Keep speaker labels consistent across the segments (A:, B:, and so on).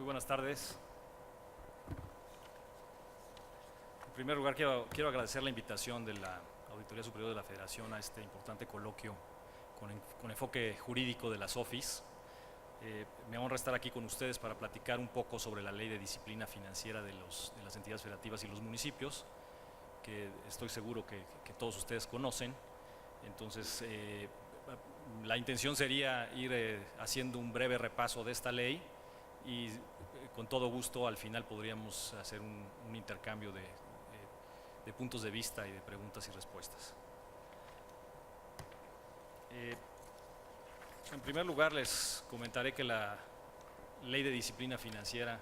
A: Muy buenas tardes. En primer lugar, quiero agradecer la invitación de la Auditoría Superior de la Federación a este importante coloquio con enfoque jurídico de las OFIs. Me honra estar aquí con ustedes para platicar un poco sobre la Ley de Disciplina Financiera de las entidades federativas y los municipios, que estoy seguro que todos ustedes conocen. Entonces, la intención sería ir haciendo un breve repaso de esta ley y con todo gusto al final podríamos hacer un intercambio de puntos de vista y de preguntas y respuestas. En primer lugar, les comentaré que la Ley de Disciplina Financiera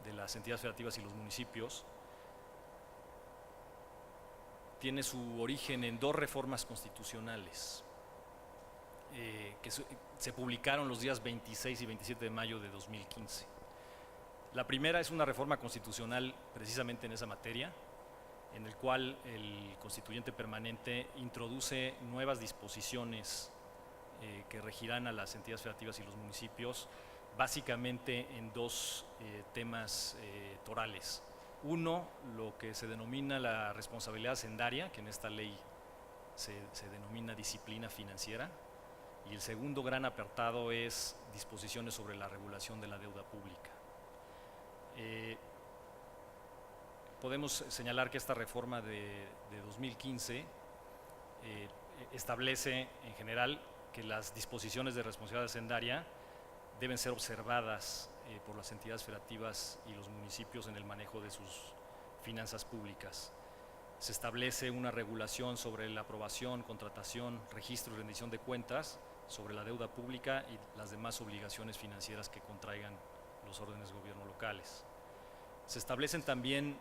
A: de las entidades federativas y los municipios tiene su origen en dos reformas constitucionales que se publicaron los días 26 y 27 de mayo de 2015. La primera es una reforma constitucional precisamente en esa materia, en el cual el constituyente permanente introduce nuevas disposiciones que regirán a las entidades federativas y los municipios, básicamente en dos temas torales. Uno, lo que se denomina la responsabilidad hacendaria, que en esta ley se denomina disciplina financiera, y el segundo gran apartado es disposiciones sobre la regulación de la deuda pública. Podemos señalar que esta reforma de 2015 establece en general que las disposiciones de responsabilidad hacendaria deben ser observadas por las entidades federativas y los municipios en el manejo de sus finanzas públicas. Se establece una regulación sobre la aprobación, contratación, registro y rendición de cuentas, sobre la deuda pública y las demás obligaciones financieras que contraigan los órdenes de gobierno locales. Se establecen también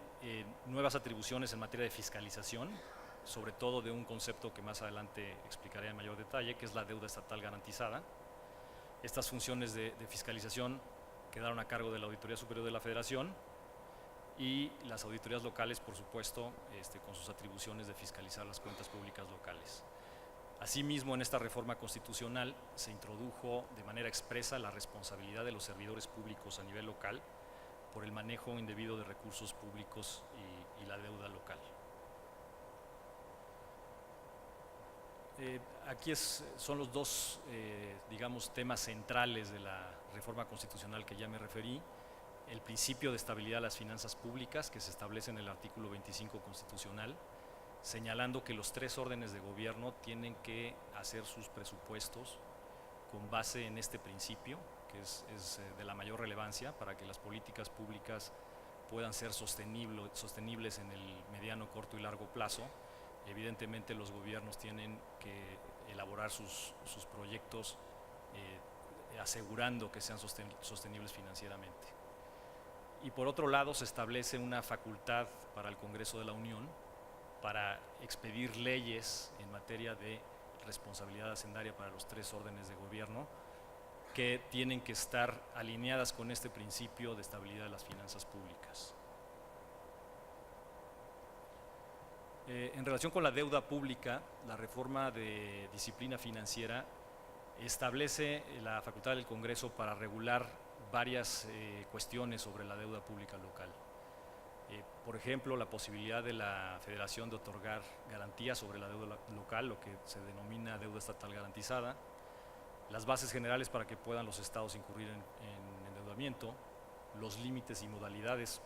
A: nuevas atribuciones en materia de fiscalización, sobre todo de un concepto que más adelante explicaré en mayor detalle, que es la deuda estatal garantizada. Estas funciones de fiscalización quedaron a cargo de la Auditoría Superior de la Federación y las auditorías locales, por supuesto, con sus atribuciones de fiscalizar las cuentas públicas locales. Asimismo, en esta reforma constitucional se introdujo de manera expresa la responsabilidad de los servidores públicos a nivel local por el manejo indebido de recursos públicos y la deuda local. Aquí son los dos, digamos, temas centrales de la reforma constitucional que ya me referí. El principio de estabilidad de las finanzas públicas, que se establece en el artículo 25 constitucional, señalando que los tres órdenes de gobierno tienen que hacer sus presupuestos con base en este principio, que es de la mayor relevancia para que las políticas públicas puedan ser sostenibles en el mediano, corto y largo plazo. Evidentemente los gobiernos tienen que elaborar sus proyectos asegurando que sean sostenibles financieramente. Y por otro lado se establece una facultad para el Congreso de la Unión para expedir leyes en materia de responsabilidad hacendaria para los tres órdenes de gobierno que tienen que estar alineadas con este principio de estabilidad de las finanzas públicas. En relación con la deuda pública, la reforma de disciplina financiera establece la facultad del Congreso para regular varias cuestiones sobre la deuda pública local. Por ejemplo, la posibilidad de la Federación de otorgar garantías sobre la deuda local, lo que se denomina deuda estatal garantizada, las bases generales para que puedan los estados incurrir en endeudamiento, los límites y modalidades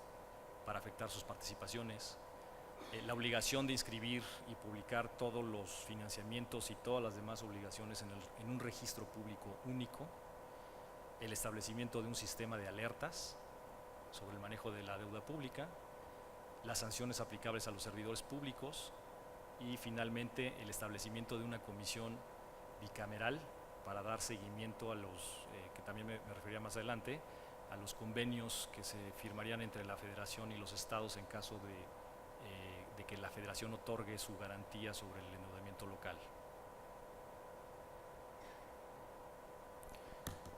A: para afectar sus participaciones, la obligación de inscribir y publicar todos los financiamientos y todas las demás obligaciones en un registro público único, el establecimiento de un sistema de alertas sobre el manejo de la deuda pública, las sanciones aplicables a los servidores públicos y finalmente el establecimiento de una comisión bicameral para dar seguimiento a los, que también me referiré más adelante, a los convenios que se firmarían entre la Federación y los estados en caso de que la Federación otorgue su garantía sobre el endeudamiento local.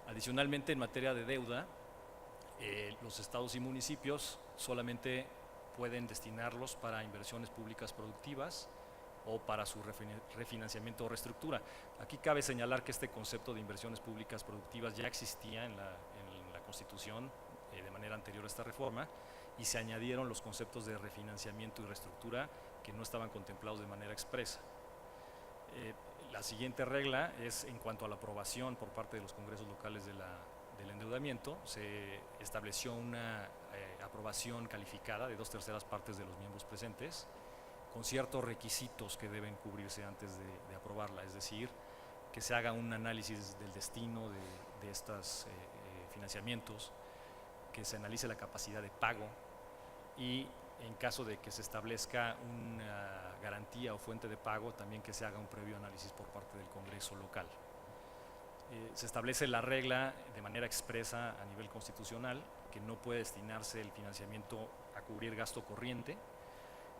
A: Adicionalmente, en materia de deuda, los estados y municipios solamente pueden destinarlos para inversiones públicas productivas o para su refinanciamiento o reestructura. Aquí cabe señalar que este concepto de inversiones públicas productivas ya existía en la Constitución de manera anterior a esta reforma, y se añadieron los conceptos de refinanciamiento y reestructura que no estaban contemplados de manera expresa. La siguiente regla es en cuanto a la aprobación por parte de los congresos locales del endeudamiento. Se estableció una aprobación calificada de 2/3 partes de los miembros presentes, con ciertos requisitos que deben cubrirse antes de aprobarla, es decir, que se haga un análisis del destino de estos financiamientos, que se analice la capacidad de pago y en caso de que se establezca una garantía o fuente de pago, también que se haga un previo análisis por parte del Congreso local. Se establece la regla de manera expresa a nivel constitucional que no puede destinarse el financiamiento a cubrir gasto corriente.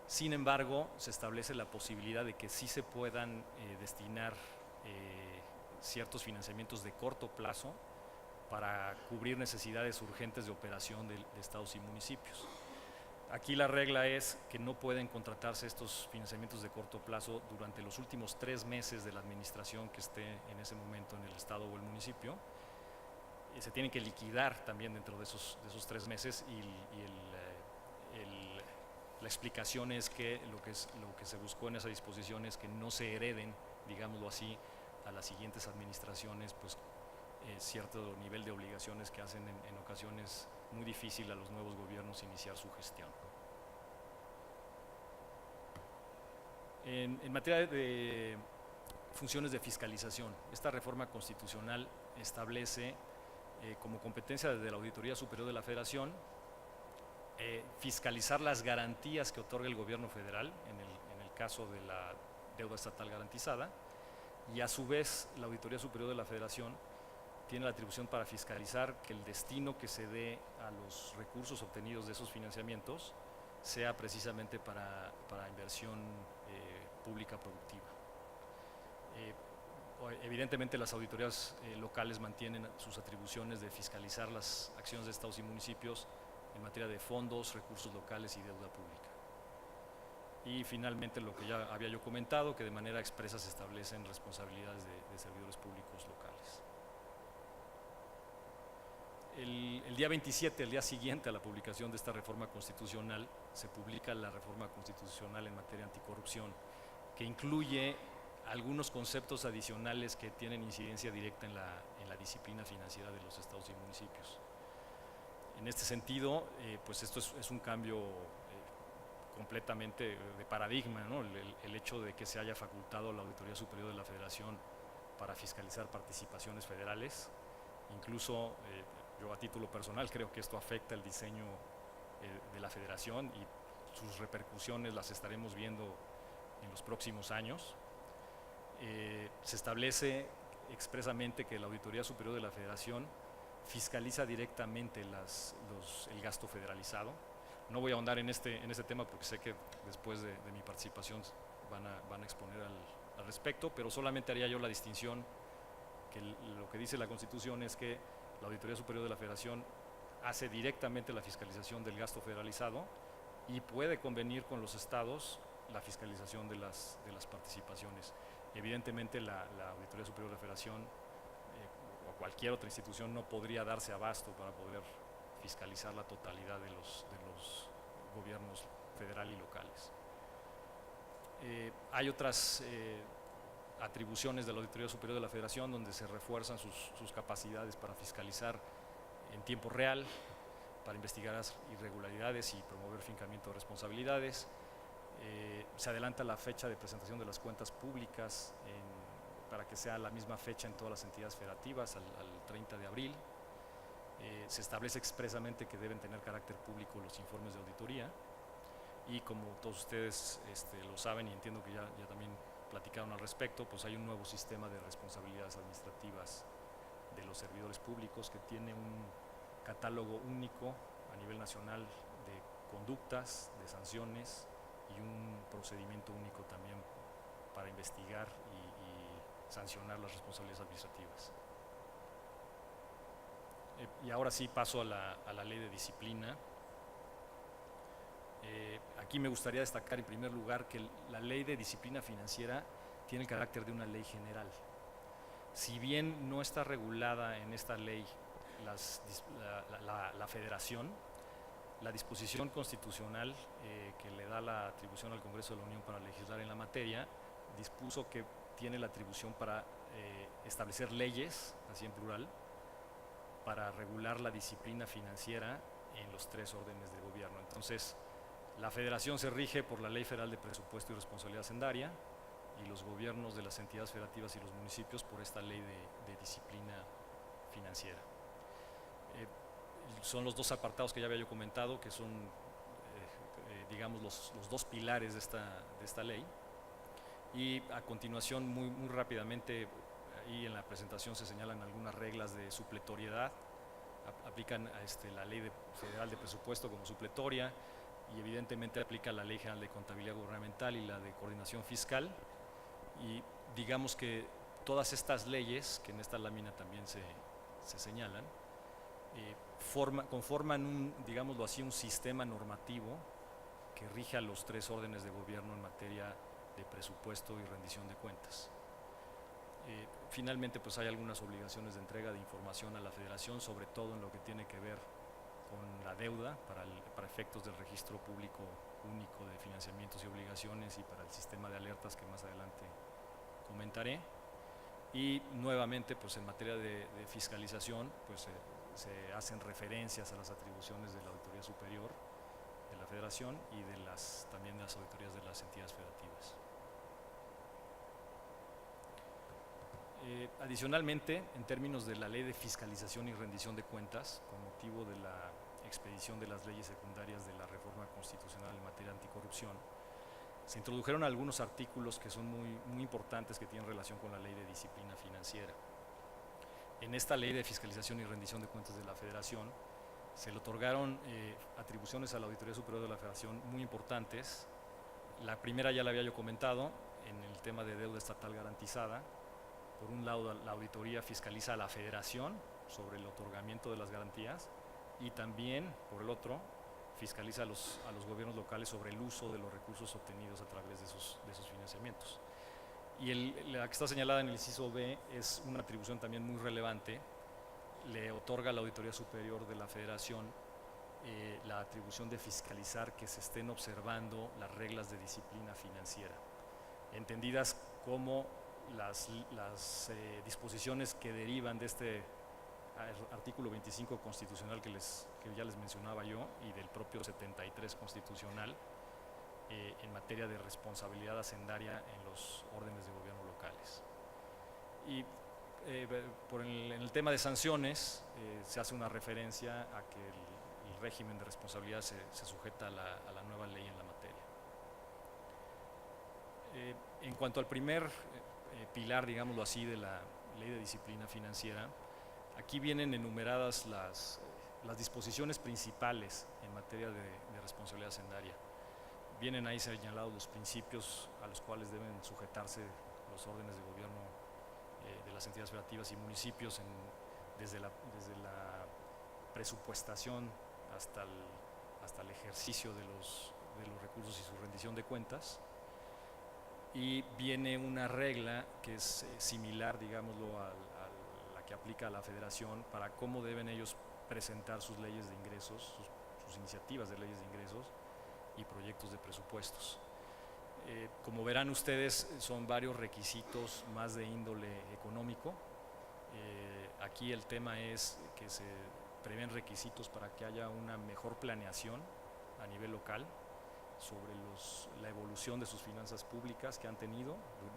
A: Sin embargo, se establece la posibilidad de que sí se puedan destinar ciertos financiamientos de corto plazo para cubrir necesidades urgentes de operación de estados y municipios. Aquí la regla es que no pueden contratarse estos financiamientos de corto plazo durante los últimos 3 meses de la administración que esté en ese momento en el estado o el municipio. Se tienen que liquidar también dentro de esos 3 meses y la explicación es que lo que se buscó en esa disposición es que no se hereden, digámoslo así, a las siguientes administraciones, pues cierto nivel de obligaciones que hacen en ocasiones muy difícil a los nuevos gobiernos iniciar su gestión. En materia de funciones de fiscalización, esta reforma constitucional establece como competencia de la Auditoría Superior de la Federación fiscalizar las garantías que otorga el gobierno federal en el caso de la deuda estatal garantizada, y a su vez la Auditoría Superior de la Federación tiene la atribución para fiscalizar que el destino que se dé a los recursos obtenidos de esos financiamientos sea precisamente para inversión pública productiva. Evidentemente las auditorías locales mantienen sus atribuciones de fiscalizar las acciones de estados y municipios en materia de fondos, recursos locales y deuda pública. Y finalmente lo que ya había yo comentado, que de manera expresa se establecen responsabilidades de servidores públicos locales. El día 27, el día siguiente a la publicación de esta reforma constitucional, se publica la reforma constitucional en materia anticorrupción, que incluye algunos conceptos adicionales que tienen incidencia directa en la disciplina financiera de los estados y municipios. En este sentido, pues esto es un cambio completamente de paradigma, ¿no? El hecho de que se haya facultado la Auditoría Superior de la Federación para fiscalizar participaciones federales. Incluso yo a título personal creo que esto afecta el diseño de la federación y sus repercusiones las estaremos viendo en los próximos años. Se establece expresamente que la Auditoría Superior de la Federación fiscaliza directamente el gasto federalizado. No voy a ahondar en este tema porque sé que después de mi participación van a exponer al respecto, pero solamente haría yo la distinción que lo que dice la Constitución es que la Auditoría Superior de la Federación hace directamente la fiscalización del gasto federalizado y puede convenir con los estados la fiscalización de las participaciones. Evidentemente la Auditoría Superior de la Federación o cualquier otra institución no podría darse abasto para poder fiscalizar la totalidad de los gobiernos federal y locales. Hay otras atribuciones de la Auditoría Superior de la Federación donde se refuerzan sus capacidades para fiscalizar en tiempo real, para investigar las irregularidades y promover fincamiento de responsabilidades. Se adelanta la fecha de presentación de las cuentas públicas para que sea la misma fecha en todas las entidades federativas, al 30 de abril. Se establece expresamente que deben tener carácter público los informes de auditoría y como todos ustedes lo saben y entiendo que ya también platicaron al respecto, pues hay un nuevo sistema de responsabilidades administrativas de los servidores públicos que tiene un catálogo único a nivel nacional de conductas, de sanciones y un procedimiento único también para investigar y sancionar las responsabilidades administrativas. Y ahora sí paso a la ley de disciplina. Aquí me gustaría destacar en primer lugar que la ley de disciplina financiera tiene el carácter de una ley general. Si bien no está regulada en esta ley la federación, la disposición constitucional que le da la atribución al Congreso de la Unión para legislar en la materia, dispuso que tiene la atribución para establecer leyes, así en plural, para regular la disciplina financiera en los 3 órdenes de gobierno. Entonces, la federación se rige por la Ley Federal de Presupuesto y Responsabilidad Hacendaria y los gobiernos de las entidades federativas y los municipios por esta ley de disciplina financiera. Son los 2 apartados que ya había yo comentado, que son, digamos, los 2 pilares de esta ley. Y a continuación, muy rápidamente, ahí en la presentación se señalan algunas reglas de supletoriedad. Aplican la Ley Federal de Presupuesto como supletoria y evidentemente aplica la Ley General de Contabilidad Gubernamental y la de Coordinación Fiscal. Y digamos que todas estas leyes, que en esta lámina también se señalan, conforman digámoslo así, un sistema normativo que rige a los 3 órdenes de gobierno en materia de presupuesto y rendición de cuentas. Finalmente, pues hay algunas obligaciones de entrega de información a la Federación, sobre todo en lo que tiene que ver con la deuda para efectos del registro público único de financiamientos y obligaciones y para el sistema de alertas que más adelante comentaré. Y nuevamente, pues en materia de fiscalización, pues se hacen referencias a las atribuciones de la Auditoría Superior de la Federación y también de las auditorías de las entidades federativas. Adicionalmente, en términos de la Ley de Fiscalización y Rendición de Cuentas, con motivo de la expedición de las leyes secundarias de la reforma constitucional en materia anticorrupción, se introdujeron algunos artículos que son muy importantes, que tienen relación con la Ley de Disciplina Financiera. En esta Ley de Fiscalización y Rendición de Cuentas de la Federación se le otorgaron atribuciones a la Auditoría Superior de la Federación muy importantes. La primera ya la había yo comentado, en el tema de deuda estatal garantizada. Por un lado, la auditoría fiscaliza a la Federación sobre el otorgamiento de las garantías y también, por el otro, fiscaliza a los gobiernos locales sobre el uso de los recursos obtenidos a través de esos financiamientos. Y la que está señalada en el inciso B es una atribución también muy relevante. Le otorga a la Auditoría Superior de la Federación la atribución de fiscalizar que se estén observando las reglas de disciplina financiera, entendidas como las disposiciones que derivan de este artículo 25 constitucional que ya les mencionaba yo y del propio 73 constitucional en materia de responsabilidad hacendaria en los órdenes de gobierno locales. Y en el tema de sanciones se hace una referencia a que el régimen de responsabilidad se sujeta a la nueva ley en la materia. En cuanto al primer pilar, digámoslo así, de la Ley de Disciplina Financiera, aquí vienen enumeradas las disposiciones principales en materia de responsabilidad hacendaria. Vienen ahí señalados los principios a los cuales deben sujetarse los órdenes de gobierno de las entidades federativas y municipios desde la presupuestación hasta el ejercicio de los recursos y su rendición de cuentas. Y viene una regla que es similar, digámoslo, a la que aplica a la Federación para cómo deben ellos presentar sus leyes de ingresos, sus iniciativas de leyes de ingresos y proyectos de presupuestos. Como verán ustedes, son varios requisitos más de índole económico. Aquí el tema es que se prevén requisitos para que haya una mejor planeación a nivel local sobre la evolución de sus finanzas públicas que han tenido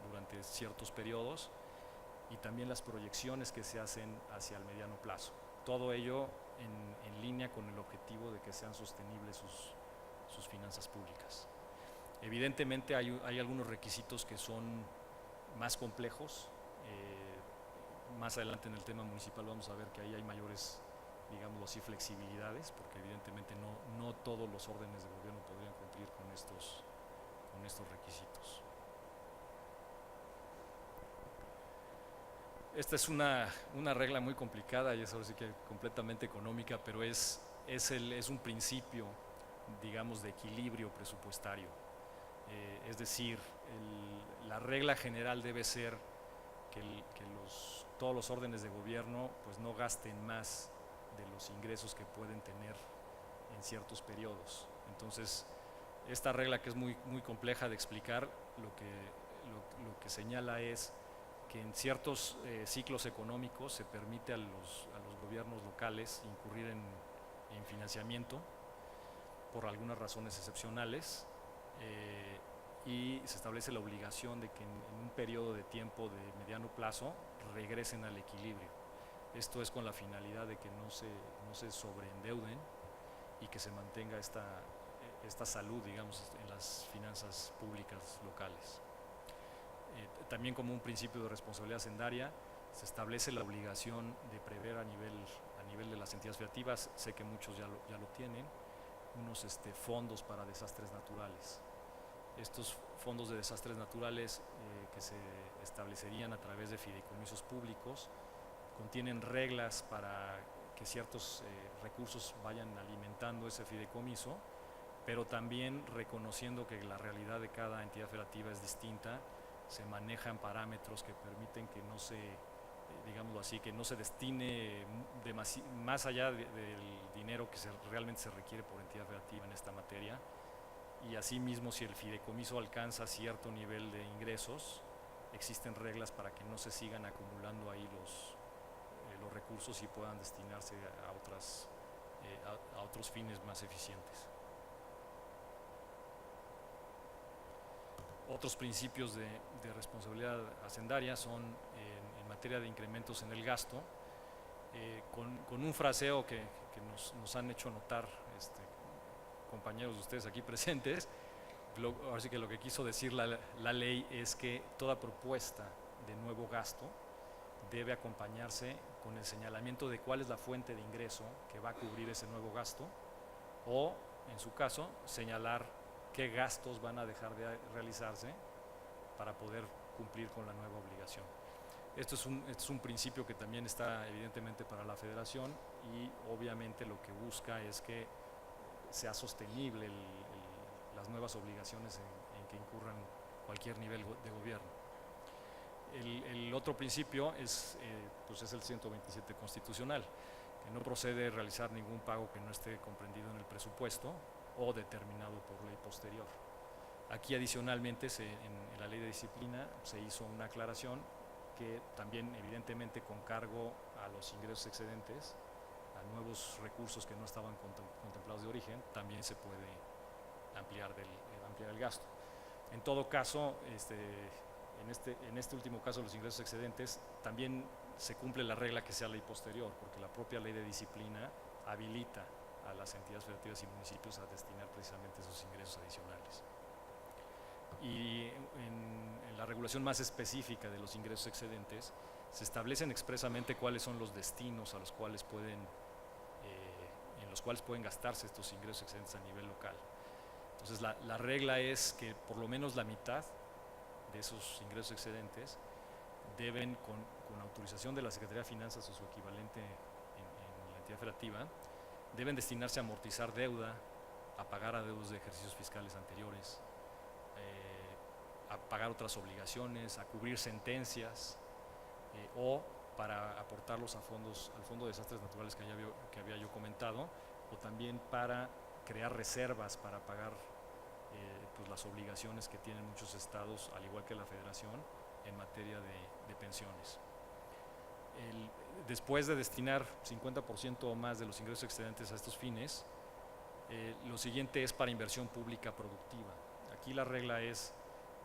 A: durante ciertos periodos y también las proyecciones que se hacen hacia el mediano plazo. Todo ello en línea con el objetivo de que sean sostenibles sus finanzas públicas. Evidentemente hay algunos requisitos que son más complejos. Más adelante en el tema municipal vamos a ver que ahí hay mayores, digámoslo así, flexibilidades, porque evidentemente no todos los órdenes de gobierno podrían cumplir con estos requisitos. Esta es una regla muy complicada y es ahora sí que completamente económica, pero es un principio, digamos, de equilibrio presupuestario. Es decir, la regla general debe ser que todos los órdenes de gobierno pues no gasten más de los ingresos que pueden tener en ciertos periodos. Entonces, esta regla, que es muy compleja de explicar, lo que señala es que en ciertos ciclos económicos se permite a los gobiernos locales incurrir en financiamiento por algunas razones excepcionales, y se establece la obligación de que en un periodo de tiempo de mediano plazo regresen al equilibrio. Esto es con la finalidad de que no se sobreendeuden y que se mantenga esta salud, digamos, en las finanzas públicas locales. También, como un principio de responsabilidad hacendaria, se establece la obligación de prever a nivel de las entidades federativas, sé que muchos ya lo tienen, unos fondos para desastres naturales. Estos fondos de desastres naturales, que se establecerían a través de fideicomisos públicos, contienen reglas para que ciertos recursos vayan alimentando ese fideicomiso, pero también reconociendo que la realidad de cada entidad federativa es distinta. Se manejan parámetros que permiten que no se, digámoslo así, que no se destine más allá del dinero que realmente se requiere por entidad federativa en esta materia. Y asimismo, si el fideicomiso alcanza cierto nivel de ingresos, existen reglas para que no se sigan acumulando ahí los recursos y puedan destinarse a otros fines más eficientes. Otros principios de responsabilidad hacendaria son en materia de incrementos en el gasto, con un fraseo que nos han hecho notar compañeros de ustedes aquí presentes. Ahora sí que lo que quiso decir la ley es que toda propuesta de nuevo gasto debe acompañarse con el señalamiento de cuál es la fuente de ingreso que va a cubrir ese nuevo gasto, o, en su caso, señalar qué gastos van a dejar de realizarse para poder cumplir con la nueva obligación. Esto es un principio que también está evidentemente para la Federación, y obviamente lo que busca es que sea sostenible las nuevas obligaciones en que incurran cualquier nivel de gobierno. El otro principio es el 127 constitucional, que no procede realizar ningún pago que no esté comprendido en el presupuesto o determinado por ley posterior. Aquí, adicionalmente, en la ley de disciplina se hizo una aclaración que también, evidentemente, con cargo a los ingresos excedentes, a nuevos recursos que no estaban contemplados de origen, también se puede ampliar el gasto. En todo caso, en este último caso, los ingresos excedentes, también se cumple la regla que sea ley posterior, porque la propia ley de disciplina habilita a las entidades federativas y municipios a destinar precisamente esos ingresos adicionales. Y en la regulación más específica de los ingresos excedentes, se establecen expresamente cuáles son los destinos en los cuales pueden gastarse estos ingresos excedentes a nivel local. Entonces, la regla es que por lo menos la mitad de esos ingresos excedentes deben, con autorización de la Secretaría de Finanzas o su equivalente en la entidad federativa, deben destinarse a amortizar deuda, a pagar adeudos de ejercicios fiscales anteriores, a pagar otras obligaciones, a cubrir sentencias, o para aportarlos al Fondo de Desastres Naturales que había yo comentado, o también para crear reservas para pagar las obligaciones que tienen muchos estados, al igual que la Federación, en materia de pensiones. Después de destinar 50% o más de los ingresos excedentes a estos fines, lo siguiente es para inversión pública productiva. Aquí la regla es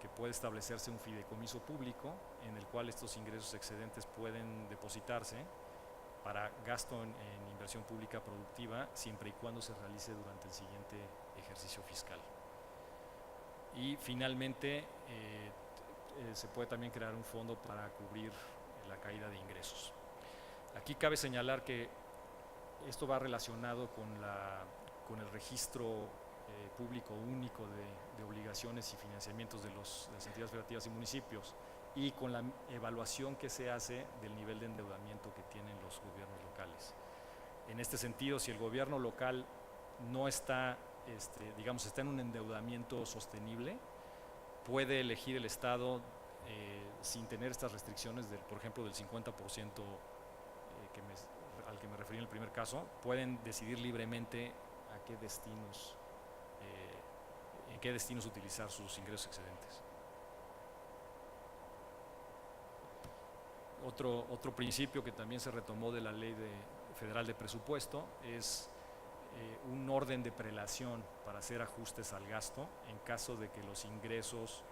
A: que puede establecerse un fideicomiso público en el cual estos ingresos excedentes pueden depositarse para gasto en inversión pública productiva, siempre y cuando se realice durante el siguiente ejercicio fiscal. Y finalmente, se puede también crear un fondo para cubrir la caída de ingresos. Aquí cabe señalar que esto va relacionado con el registro público único de obligaciones y financiamientos de las entidades federativas y municipios, y con la evaluación que se hace del nivel de endeudamiento que tienen los gobiernos locales. En este sentido, si el gobierno local no está, está en un endeudamiento sostenible, puede elegir el Estado sin tener estas restricciones, por ejemplo, del 50% al que me refería referí en el primer caso, pueden decidir libremente a qué destinos, en qué destinos utilizar sus ingresos excedentes. Otro principio que también se retomó de la Ley Federal de Presupuesto es un orden de prelación para hacer ajustes al gasto en caso de que los ingresos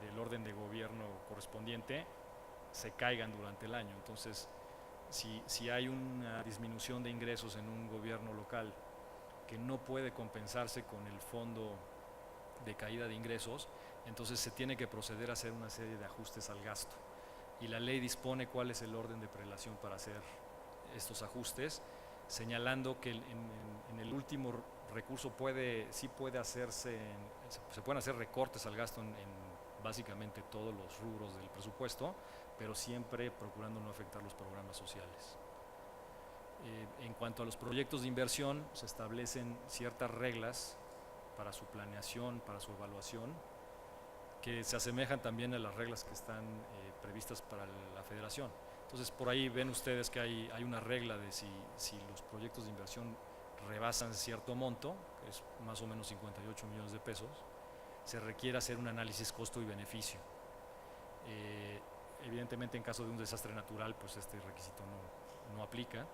A: del orden de gobierno correspondiente se caigan durante el año. Entonces, si hay una disminución de ingresos en un gobierno local que no puede compensarse con el fondo de caída de ingresos, entonces se tiene que proceder a hacer una serie de ajustes al gasto. Y la ley dispone cuál es el orden de prelación para hacer estos ajustes, señalando que en el último recurso sí puede hacerse, se pueden hacer recortes al gasto en básicamente todos los rubros del presupuesto, pero siempre procurando no afectar los programas sociales. En cuanto a los proyectos de inversión, se establecen ciertas reglas para su planeación, para su evaluación, que se asemejan también a las reglas que están previstas para la Federación. Entonces, por ahí ven ustedes que hay una regla de si los proyectos de inversión rebasan cierto monto, que es más o menos 58 millones de pesos, se requiere hacer un análisis costo y beneficio. Evidentemente, en caso de un desastre natural, pues este requisito no aplica.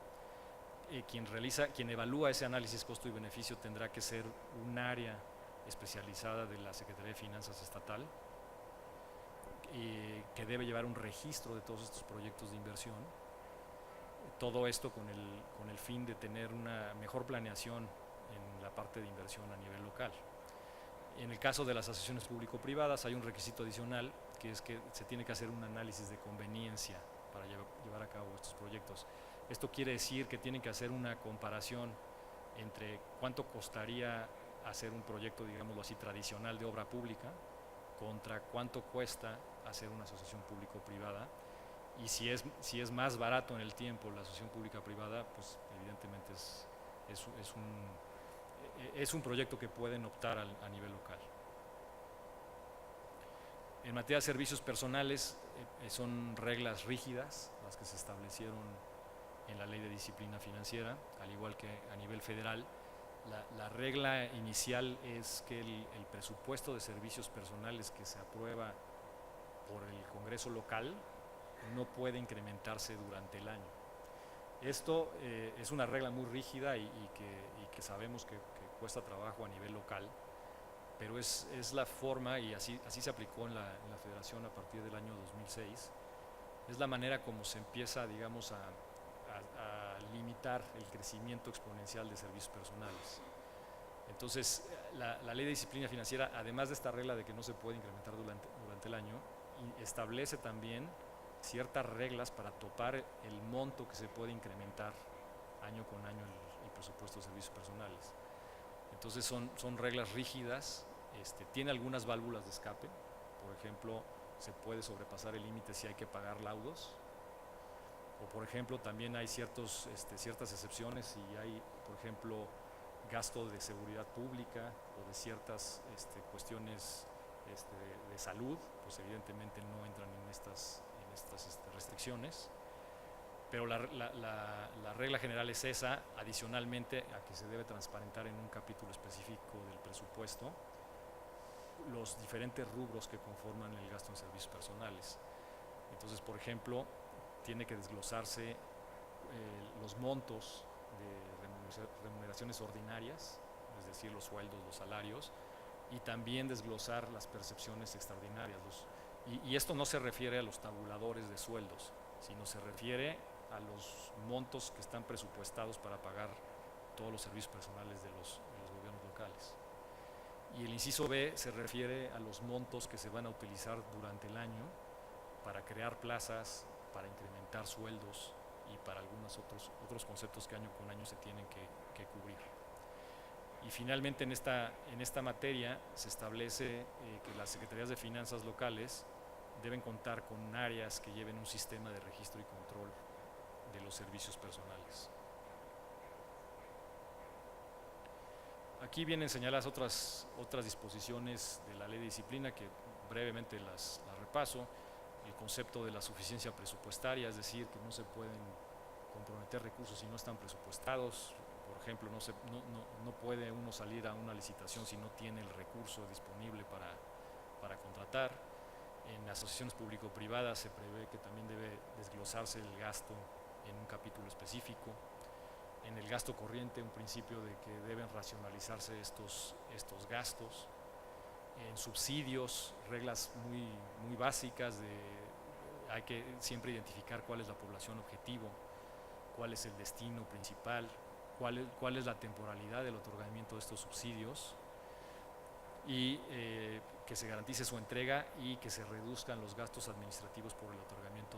A: Quien evalúa ese análisis costo y beneficio tendrá que ser un área especializada de la Secretaría de Finanzas Estatal, que debe llevar un registro de todos estos proyectos de inversión. Todo esto con el fin de tener una mejor planeación en la parte de inversión a nivel local. En el caso de las asociaciones público-privadas hay un requisito adicional, que es que se tiene que hacer un análisis de conveniencia para llevar a cabo estos proyectos. Esto quiere decir que tienen que hacer una comparación entre cuánto costaría hacer un proyecto, digámoslo así, tradicional de obra pública contra cuánto cuesta hacer una asociación público-privada, y si es más barato en el tiempo la asociación pública-privada, pues evidentemente es un proyecto que pueden optar a nivel local. En materia de servicios personales, son reglas rígidas las que se establecieron en la Ley de Disciplina Financiera, al igual que a nivel federal. La regla inicial es que el presupuesto de servicios personales que se aprueba por el Congreso local no puede incrementarse durante el año. Esto es una regla muy rígida y que sabemos que cuesta trabajo a nivel local, pero es la forma, y así se aplicó en la Federación a partir del año 2006, es la manera como se empieza, digamos, a limitar el crecimiento exponencial de servicios personales. Entonces, la Ley de Disciplina Financiera, además de esta regla de que no se puede incrementar durante el año, establece también ciertas reglas para topar el monto que se puede incrementar año con año el presupuesto de servicios personales. Entonces son reglas rígidas, tiene algunas válvulas de escape. Por ejemplo, se puede sobrepasar el límite si hay que pagar laudos, o por ejemplo también hay ciertas excepciones si hay, por ejemplo, gasto de seguridad pública o de ciertas cuestiones de salud, pues evidentemente no entran en estas restricciones. Pero la regla general es esa, adicionalmente a que se debe transparentar en un capítulo específico del presupuesto los diferentes rubros que conforman el gasto en servicios personales. Entonces, por ejemplo, tiene que desglosarse los montos de remuneraciones ordinarias, es decir, los sueldos, los salarios, y también desglosar las percepciones extraordinarias. Y esto no se refiere a los tabuladores de sueldos, sino se refiere a los montos que están presupuestados para pagar todos los servicios personales de los gobiernos locales. Y el inciso B se refiere a los montos que se van a utilizar durante el año para crear plazas, para incrementar sueldos y para algunos otros conceptos que año con año se tienen que cubrir. Y finalmente en esta materia se establece que las Secretarías de Finanzas locales deben contar con áreas que lleven un sistema de registro y control de los servicios personales. Aquí vienen señaladas otras disposiciones de la Ley de Disciplina que brevemente las repaso. El concepto de la suficiencia presupuestaria, es decir, que no se pueden comprometer recursos si no están presupuestados. Por ejemplo, no puede uno salir a una licitación si no tiene el recurso disponible para contratar. En asociaciones público-privadas se prevé que también debe desglosarse el gasto en un capítulo específico. En el gasto corriente, un principio de que deben racionalizarse estos gastos. En subsidios, reglas muy básicas hay que siempre identificar cuál es la población objetivo, cuál es el destino principal, cuál es la temporalidad del otorgamiento de estos subsidios, y que se garantice su entrega y que se reduzcan los gastos administrativos por el otorgamiento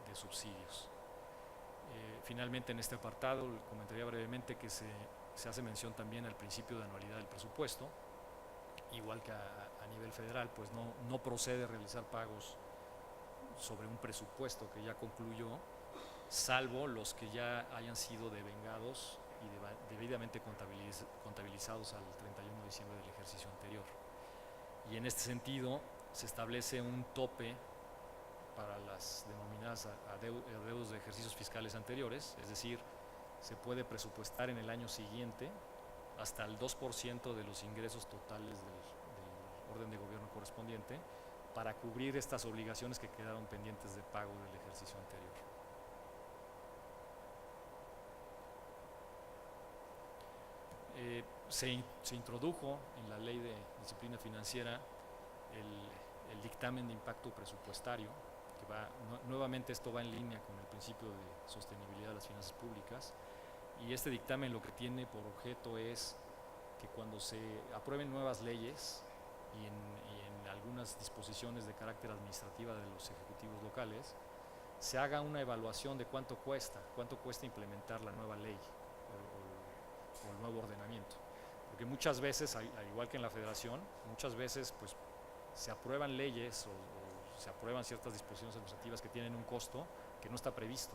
A: de subsidios. Finalmente, en este apartado comentaría brevemente que se hace mención también al principio de anualidad del presupuesto. Igual que a nivel federal, pues no procede realizar pagos sobre un presupuesto que ya concluyó, salvo los que ya hayan sido devengados y debidamente contabilizados al 31 de diciembre del ejercicio anterior. Y en este sentido se establece un tope para las denominadas adeudos de ejercicios fiscales anteriores, es decir, se puede presupuestar en el año siguiente hasta el 2% de los ingresos totales del orden de gobierno correspondiente para cubrir estas obligaciones que quedaron pendientes de pago del ejercicio anterior. Se introdujo en la Ley de Disciplina Financiera el dictamen de impacto presupuestario, que nuevamente esto va en línea con el principio de sostenibilidad de las finanzas públicas, y este dictamen lo que tiene por objeto es que cuando se aprueben nuevas leyes y en algunas disposiciones de carácter administrativa de los ejecutivos locales, se haga una evaluación de cuánto cuesta implementar la nueva ley o el nuevo ordenamiento. Porque muchas veces, al igual que en la federación, muchas veces pues, se aprueban leyes o se aprueban ciertas disposiciones administrativas que tienen un costo que no está previsto,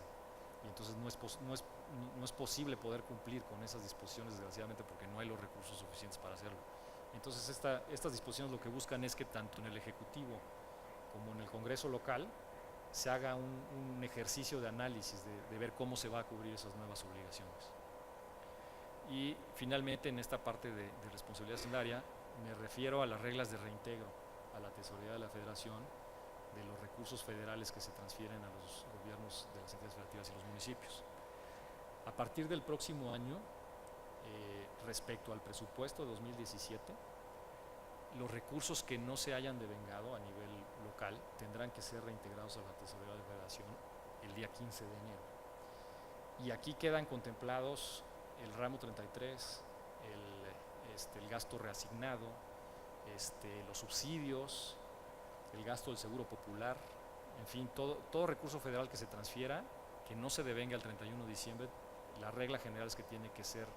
A: y entonces no es posible poder cumplir con esas disposiciones, desgraciadamente, porque no hay los recursos suficientes para hacerlo. Entonces estas disposiciones lo que buscan es que tanto en el Ejecutivo como en el Congreso local se haga un ejercicio de análisis de ver cómo se va a cubrir esas nuevas obligaciones. Y finalmente, en esta parte de responsabilidad hacendaria, me refiero a las reglas de reintegro a la Tesorería de la Federación de los recursos federales que se transfieren a los gobiernos de las entidades federativas y los municipios. A partir del próximo año, respecto al presupuesto de 2017, los recursos que no se hayan devengado a nivel local tendrán que ser reintegrados a la Tesorería de la Federación el día 15 de enero. Y aquí quedan contemplados el ramo 33, el gasto reasignado, los subsidios, el gasto del seguro popular, en fin, todo recurso federal que se transfiera, que no se devenga el 31 de diciembre, la regla general es que tiene que ser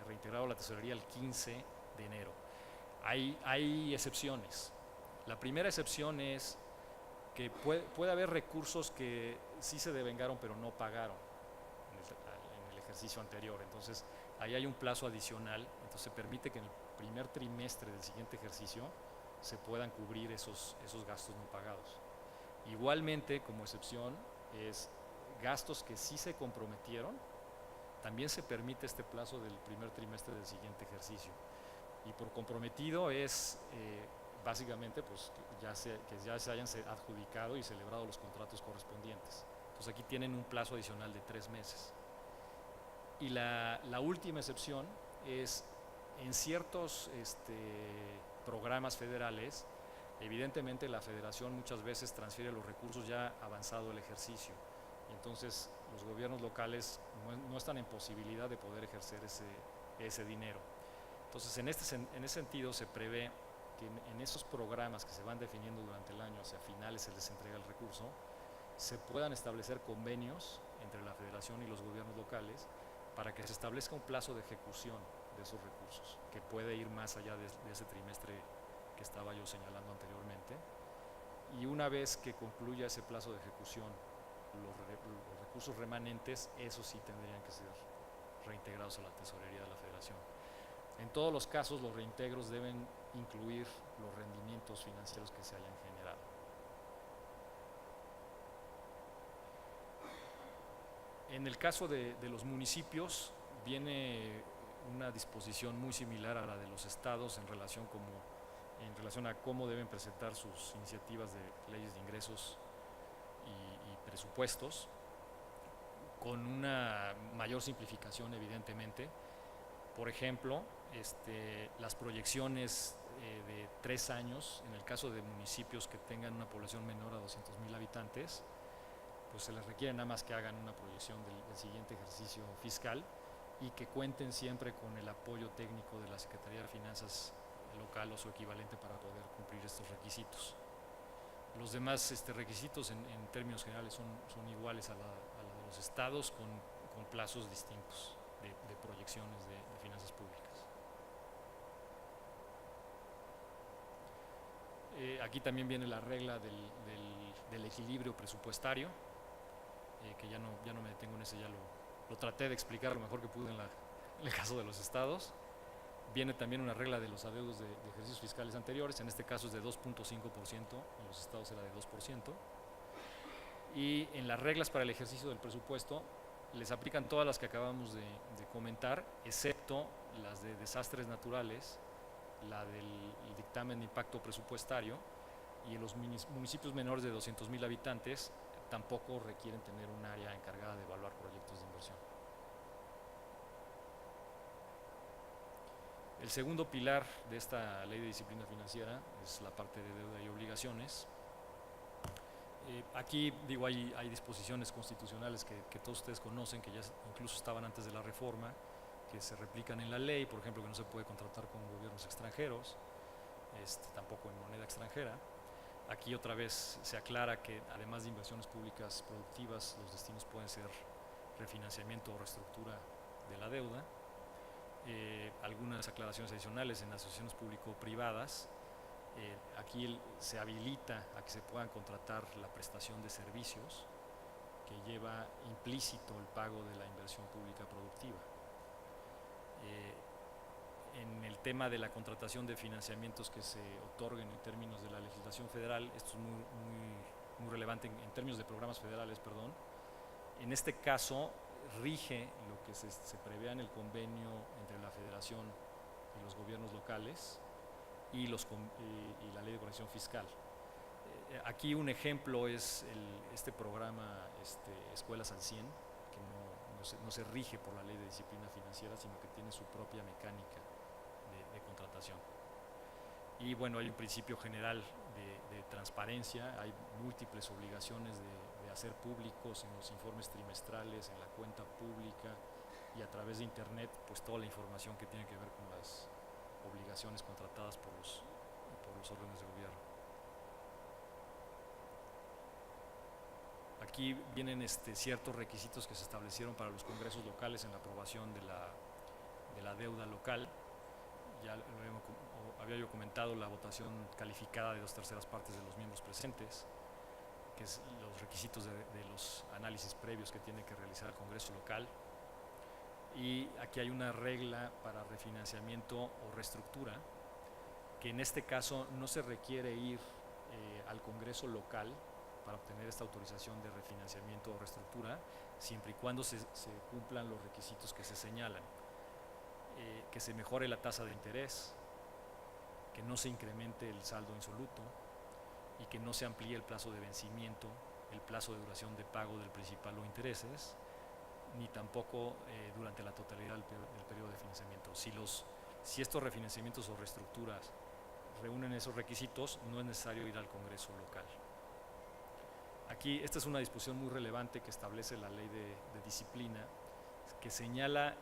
A: reintegrado a la tesorería el 15 de enero. Hay excepciones. La primera excepción es que puede haber recursos que sí se devengaron pero no pagaron en el ejercicio anterior. Entonces, ahí hay un plazo adicional. Entonces, se permite que en el primer trimestre del siguiente ejercicio se puedan cubrir esos gastos no pagados. Igualmente, como excepción, es gastos que sí se comprometieron, también se permite este plazo del primer trimestre del siguiente ejercicio. Y por comprometido es básicamente pues, que ya se hayan adjudicado y celebrado los contratos correspondientes. Entonces aquí tienen un plazo adicional de 3 meses. Y la última excepción es en ciertos programas federales, evidentemente la federación muchas veces transfiere los recursos ya avanzado el ejercicio, y entonces los gobiernos locales no están en posibilidad de poder ejercer ese dinero. Entonces en ese sentido se prevé que en esos programas que se van definiendo durante el año, hacia finales se les entrega el recurso, se puedan establecer convenios entre la federación y los gobiernos locales para que se establezca un plazo de ejecución de esos recursos, que puede ir más allá de ese trimestre que estaba yo señalando anteriormente. Y una vez que concluya ese plazo de ejecución, los recursos remanentes, esos sí tendrían que ser reintegrados a la tesorería de la Federación. En todos los casos, los reintegros deben incluir los rendimientos financieros que se hayan generado. En el caso de los municipios, viene una disposición muy similar a la de los estados en relación a cómo deben presentar sus iniciativas de leyes de ingresos y presupuestos, con una mayor simplificación evidentemente. Por ejemplo, las proyecciones de 3 años, en el caso de municipios que tengan una población menor a 200,000 habitantes, pues se les requiere nada más que hagan una proyección del siguiente ejercicio fiscal y que cuenten siempre con el apoyo técnico de la Secretaría de Finanzas local o su equivalente para poder cumplir estos requisitos. Los demás requisitos en términos generales son iguales a la de los estados, con plazos distintos de proyecciones de finanzas públicas. Aquí también viene la regla del equilibrio presupuestario, que ya no me detengo en ese, ya lo traté de explicar lo mejor que pude en el caso de los estados. Viene también una regla de los adeudos de ejercicios fiscales anteriores, en este caso es de 2.5%, en los estados era de 2%. Y en las reglas para el ejercicio del presupuesto les aplican todas las que acabamos de comentar, excepto las de desastres naturales, la del dictamen de impacto presupuestario, y en los municipios menores de 200,000 habitantes tampoco requieren tener un área encargada de evaluar proyectos de inversión. El segundo pilar de esta ley de disciplina financiera es la parte de deuda y obligaciones. Aquí digo, hay disposiciones constitucionales que todos ustedes conocen, que ya incluso estaban antes de la reforma, que se replican en la ley, por ejemplo que no se puede contratar con gobiernos extranjeros, tampoco en moneda extranjera. Aquí otra vez se aclara que además de inversiones públicas productivas, los destinos pueden ser refinanciamiento o reestructura de la deuda. Algunas aclaraciones adicionales en asociaciones público-privadas. Aquí se habilita a que se puedan contratar la prestación de servicios, que lleva implícito el pago de la inversión pública productiva. En el tema de la contratación de financiamientos que se otorguen en términos de la legislación federal, esto es muy relevante en términos de programas federales, perdón. En este caso rige lo que se prevea en el convenio entre la Federación y los gobiernos locales y la Ley de Coordinación Fiscal. Aquí un ejemplo es este programa Escuelas al 100, que no se rige por la Ley de Disciplina Financiera, sino que tiene su propia mecánica de contratación. Y bueno, hay un principio general de transparencia, hay múltiples obligaciones de hacer públicos en los informes trimestrales, en la cuenta pública y a través de internet, pues toda la información que tiene que ver con las obligaciones contratadas por los órdenes de gobierno. Aquí vienen ciertos requisitos que se establecieron para los congresos locales en la aprobación de la deuda local. Ya había yo comentado la votación calificada de 2/3 partes de los miembros presentes, que es los requisitos de los análisis previos que tiene que realizar el Congreso local. Y aquí hay una regla para refinanciamiento o reestructura, que en este caso no se requiere ir al Congreso local para obtener esta autorización de refinanciamiento o reestructura, siempre y cuando se cumplan los requisitos que se señalan. Que se mejore la tasa de interés, que no se incremente el saldo insoluto y que no se amplíe el plazo de vencimiento, el plazo de duración de pago del principal o intereses, ni tampoco durante la totalidad del periodo de financiamiento. Si estos refinanciamientos o reestructuras reúnen esos requisitos, no es necesario ir al Congreso local. Aquí, esta es una disposición muy relevante que establece la ley de disciplina, que señala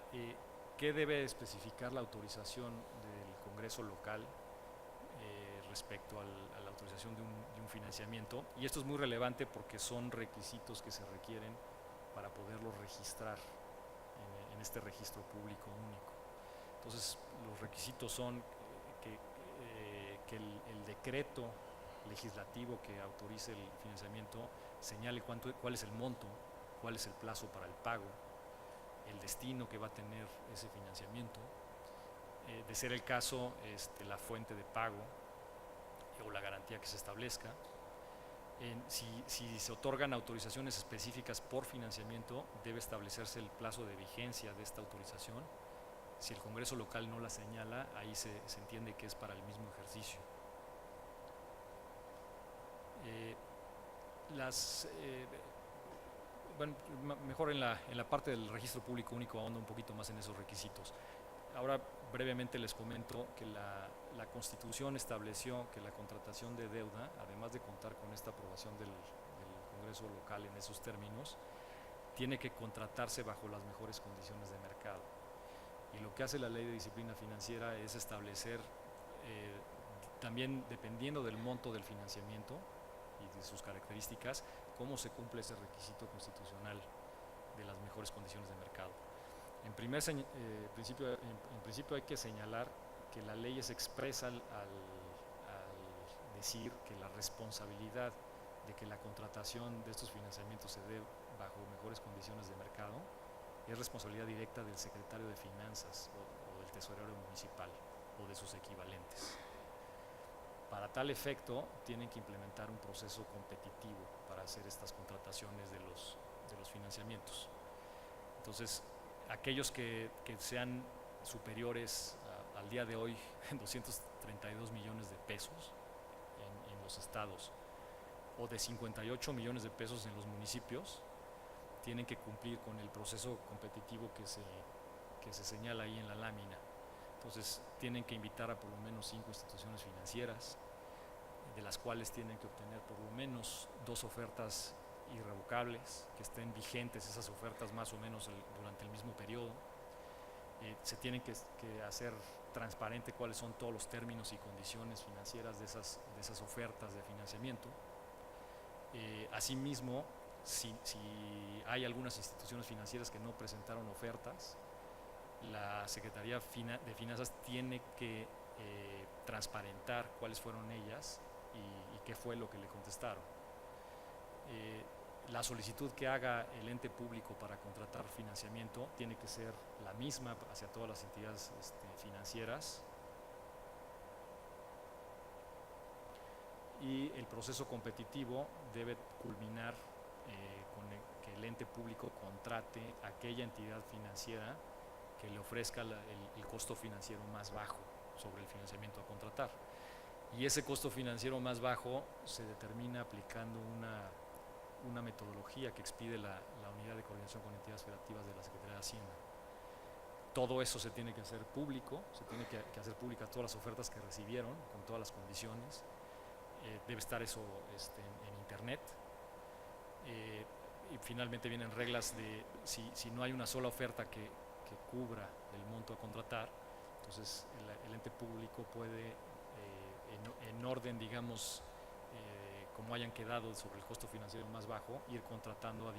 A: qué debe especificar la autorización del Congreso local respecto a la autorización de un financiamiento. Y esto es muy relevante porque son requisitos que se requieren para poderlo registrar en este registro público único. Entonces, los requisitos son que el decreto legislativo que autorice el financiamiento señale cuál es el monto, cuál es el plazo para el pago, el destino que va a tener ese financiamiento, de ser el caso, la fuente de pago o la garantía que se establezca, Si se otorgan autorizaciones específicas por financiamiento, debe establecerse el plazo de vigencia de esta autorización. Si el Congreso local no la señala, ahí se entiende que es para el mismo ejercicio. Bueno, mejor en la parte del registro público único ahondo un poquito más en esos requisitos. Ahora brevemente les comento que la Constitución estableció que la contratación de deuda, además de contar con esta aprobación del Congreso local en esos términos, tiene que contratarse bajo las mejores condiciones de mercado. Y lo que hace la Ley de Disciplina Financiera es establecer, también dependiendo del monto del financiamiento y de sus características, cómo se cumple ese requisito constitucional de las mejores condiciones de mercado. En principio hay que señalar que la ley es expresa al decir que la responsabilidad de que la contratación de estos financiamientos se dé bajo mejores condiciones de mercado es responsabilidad directa del secretario de Finanzas o del tesorero municipal o de sus equivalentes. Para tal efecto, tienen que implementar un proceso competitivo para hacer estas contrataciones de los financiamientos. Entonces, aquellos que sean superiores al día de hoy 232 millones de pesos en los estados o de 58 millones de pesos en los municipios, tienen que cumplir con el proceso competitivo que se señala ahí en la lámina. Entonces tienen que invitar a por lo menos 5 instituciones financieras, de las cuales tienen que obtener por lo menos 2 ofertas irrevocables, que estén vigentes esas ofertas más o menos durante el mismo periodo. Se tienen que hacer transparente cuáles son todos los términos y condiciones financieras de esas ofertas de financiamiento. Asimismo, si hay algunas instituciones financieras que no presentaron ofertas, la Secretaría de Finanzas tiene que transparentar cuáles fueron ellas y qué fue lo que le contestaron. La solicitud que haga el ente público para contratar financiamiento tiene que ser la misma hacia todas las entidades financieras, y el proceso competitivo debe culminar con que el ente público contrate a aquella entidad financiera que le ofrezca el costo financiero más bajo sobre el financiamiento a contratar. Y ese costo financiero más bajo se determina aplicando una metodología que expide la Unidad de Coordinación con Entidades Federativas de la Secretaría de Hacienda. Todo eso se tiene que hacer público, se tiene que hacer públicas todas las ofertas que recibieron con todas las condiciones. Debe estar eso en internet. Y finalmente vienen reglas de si no hay una sola oferta que cubra el monto a contratar, entonces el ente público puede, en orden, digamos, como hayan quedado sobre el costo financiero más bajo, ir contratando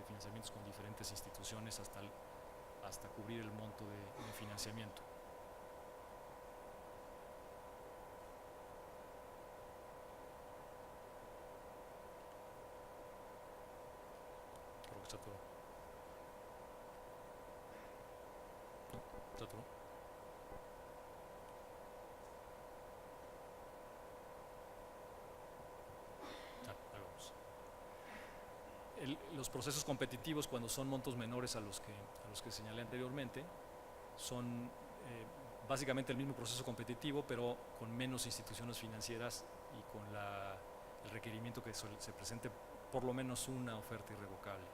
A: financiamientos con diferentes instituciones hasta cubrir el monto de financiamiento. Creo que está todo. ¿Está todo? Ahí vamos. Los procesos competitivos, cuando son montos menores a los que señalé anteriormente, son básicamente el mismo proceso competitivo, pero con menos instituciones financieras y con el requerimiento que se presente por lo menos una oferta irrevocable.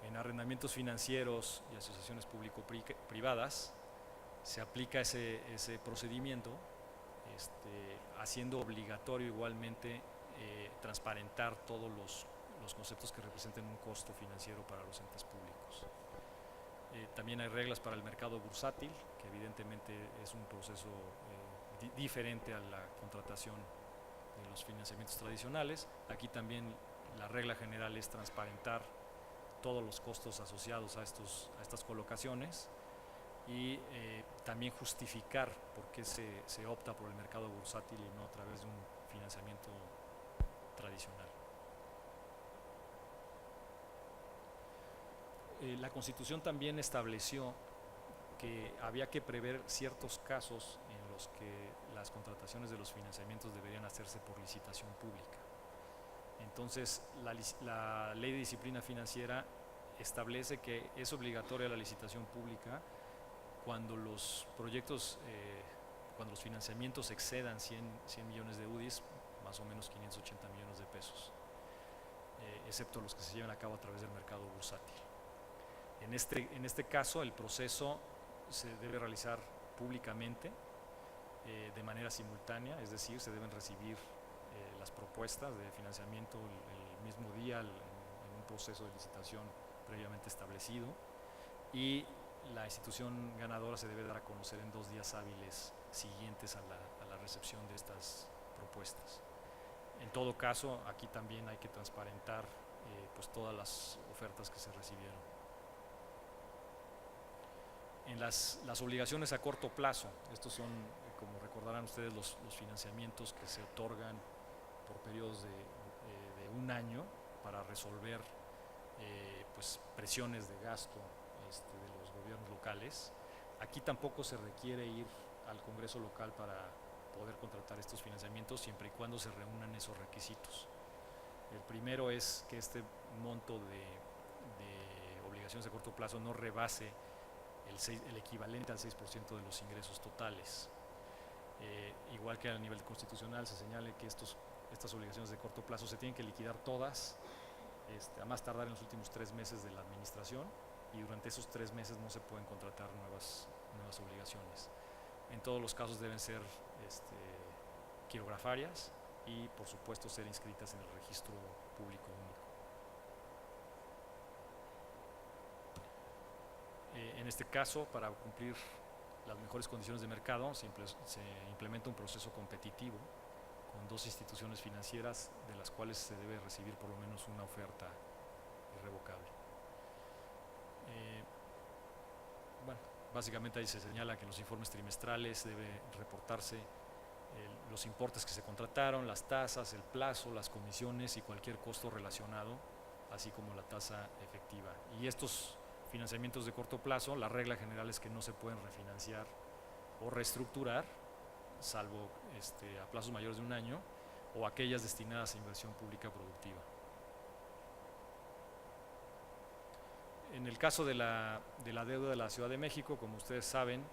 A: En arrendamientos financieros y asociaciones público-privadas se aplica ese procedimiento, haciendo obligatorio igualmente transparentar todos los conceptos que representen un costo financiero para los entes públicos. También hay reglas para el mercado bursátil, que evidentemente es un proceso diferente a la contratación de los financiamientos tradicionales. Aquí también la regla general es transparentar todos los costos asociados a estas colocaciones y también justificar por qué se opta por el mercado bursátil y no a través de un financiamiento tradicional. La Constitución también estableció que había que prever ciertos casos en los que las contrataciones de los financiamientos deberían hacerse por licitación pública. Entonces, la ley de disciplina financiera establece que es obligatoria la licitación pública cuando los proyectos, cuando los financiamientos excedan 100 millones de UDIs, más o menos 580 millones de pesos, excepto los que se llevan a cabo a través del mercado bursátil. En este caso, el proceso se debe realizar públicamente, de manera simultánea, es decir, se deben recibir las propuestas de financiamiento el mismo día en un proceso de licitación previamente establecido, y la institución ganadora se debe dar a conocer en 2 días hábiles siguientes a la recepción de estas propuestas. En todo caso, aquí también hay que transparentar pues todas las ofertas que se recibieron. En las obligaciones a corto plazo, estos son, como recordarán ustedes, los financiamientos que se otorgan por periodos de 1 año para resolver pues presiones de gasto de los gobiernos locales. Aquí tampoco se requiere ir al Congreso local para poder contratar estos financiamientos, siempre y cuando se reúnan esos requisitos. El primero es que este monto de obligaciones a corto plazo no rebase el equivalente al 6% de los ingresos totales. Igual que a nivel constitucional se señale que estas obligaciones de corto plazo se tienen que liquidar todas, a más tardar en los últimos 3 meses de la administración, y durante esos 3 meses no se pueden contratar nuevas obligaciones. En todos los casos deben ser quirografarias y, por supuesto, ser inscritas en el registro público único. En este caso, para cumplir las mejores condiciones de mercado, se implementa un proceso competitivo con 2 instituciones financieras, de las cuales se debe recibir por lo menos una oferta irrevocable. Bueno, básicamente ahí se señala que en los informes trimestrales debe reportarse los importes que se contrataron, las tasas, el plazo, las comisiones y cualquier costo relacionado, así como la tasa efectiva. Y estos financiamientos de corto plazo, la regla general es que no se pueden refinanciar o reestructurar, salvo a plazos mayores de 1 año, o aquellas destinadas a inversión pública productiva. En el caso de la deuda de la Ciudad de México, como ustedes saben,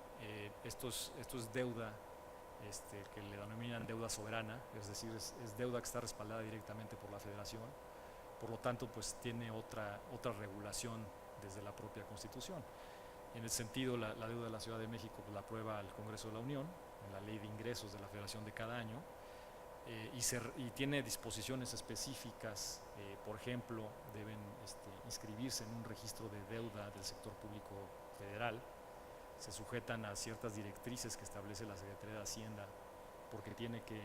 A: esto es deuda que le denominan deuda soberana, es decir, es deuda que está respaldada directamente por la Federación, por lo tanto, pues tiene otra regulación desde la propia Constitución. En ese sentido, la deuda de la Ciudad de México pues, la aprueba el Congreso de la Unión, en la Ley de Ingresos de la Federación de cada año, y tiene disposiciones específicas. Por ejemplo, deben inscribirse en un registro de deuda del sector público federal, se sujetan a ciertas directrices que establece la Secretaría de Hacienda, porque tiene que,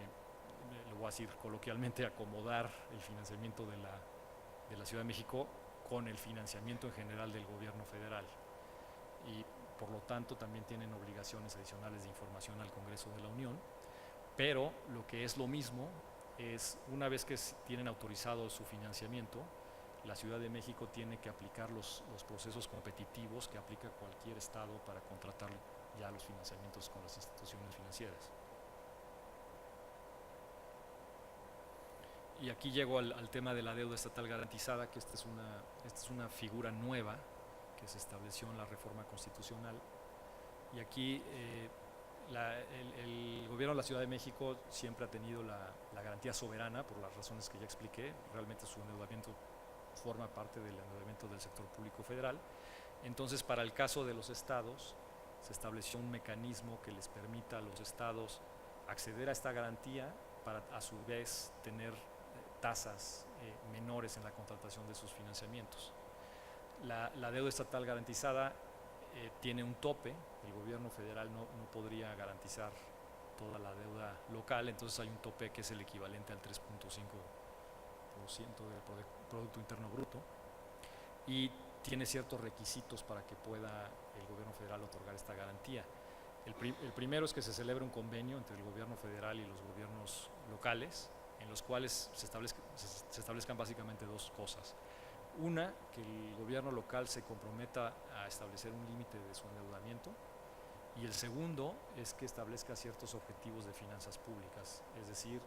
A: lo voy a decir coloquialmente, acomodar el financiamiento de la Ciudad de México con el financiamiento en general del gobierno federal, y por lo tanto también tienen obligaciones adicionales de información al Congreso de la Unión. Pero lo que es lo mismo es, una vez que tienen autorizado su financiamiento, la Ciudad de México tiene que aplicar los procesos competitivos que aplica cualquier estado para contratar ya los financiamientos con las instituciones financieras. Y aquí llego al tema de la deuda estatal garantizada, que esta es una figura nueva que se estableció en la reforma constitucional. Y aquí el gobierno de la Ciudad de México siempre ha tenido la garantía soberana, por las razones que ya expliqué. Realmente su endeudamiento forma parte del endeudamiento del sector público federal. Entonces, para el caso de los estados, se estableció un mecanismo que les permita a los estados acceder a esta garantía para, a su vez, tener tasas menores en la contratación de sus financiamientos. La deuda estatal garantizada tiene un tope. El gobierno federal no podría garantizar toda la deuda local, entonces hay un tope que es el equivalente al 3.5% del Producto Interno Bruto, y tiene ciertos requisitos para que pueda el gobierno federal otorgar esta garantía. El primero es que se celebre un convenio entre el gobierno federal y los gobiernos locales, en los cuales se establezcan básicamente 2 cosas. Una, que el gobierno local se comprometa a establecer un límite de su endeudamiento, y el segundo es que establezca ciertos objetivos de finanzas públicas, es decir,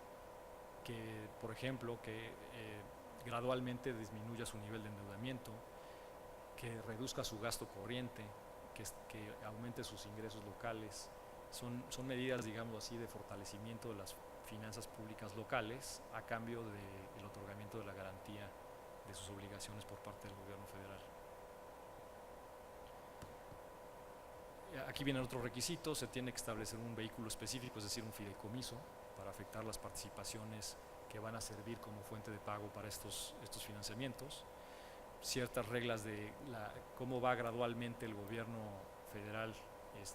A: que, por ejemplo, que gradualmente disminuya su nivel de endeudamiento, que reduzca su gasto corriente, que aumente sus ingresos locales. Son medidas, digamos así, de fortalecimiento de las finanzas públicas locales a cambio del otorgamiento de la garantía de sus obligaciones por parte del gobierno federal. Aquí vienen otros requisitos: se tiene que establecer un vehículo específico, es decir, un fideicomiso, para afectar las participaciones que van a servir como fuente de pago para estos financiamientos. Ciertas reglas de cómo va gradualmente el gobierno federal